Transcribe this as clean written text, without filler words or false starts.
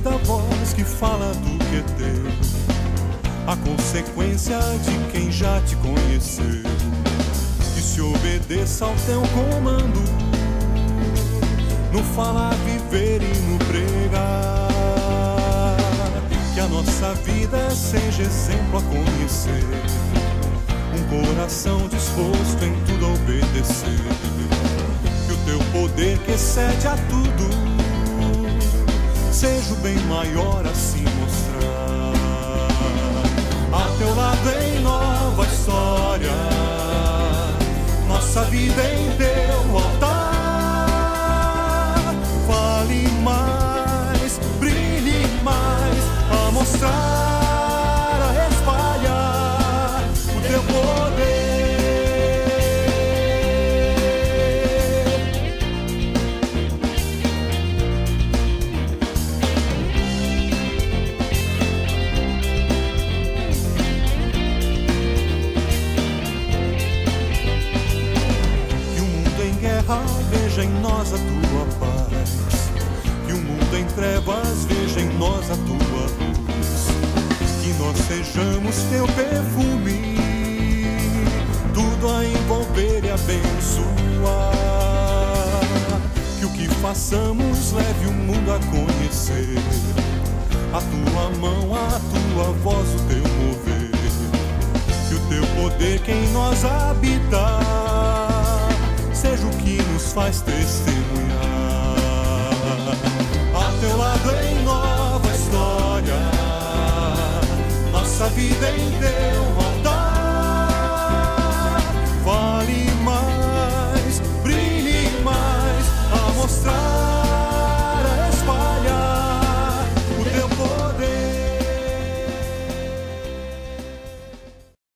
ouvir da voz que fala do que é teu, a consequência de quem já te conheceu. Que se obedeça ao teu comando, no falar, viver e no pregar. Que a nossa vida seja exemplo a conhecer, um coração disposto em tudo a obedecer. Que o teu poder que excede a tudo seja o bem maior a se mostrar. A teu lado em nova história, nossa vida em teu altar. Fale mais, brilhe mais, a mostrar, a espalhar o teu poder. Veja em nós a tua paz, que o mundo em trevas veja em nós a tua luz. Que nós sejamos teu perfume, tudo a envolver e abençoar. Que o que façamos leve o mundo a conhecer a tua mão, a tua voz, o teu mover. Que o teu poder que em nós habitar seja o que nos faz testemunhar. A teu lado em nova história, nossa vida em Deus.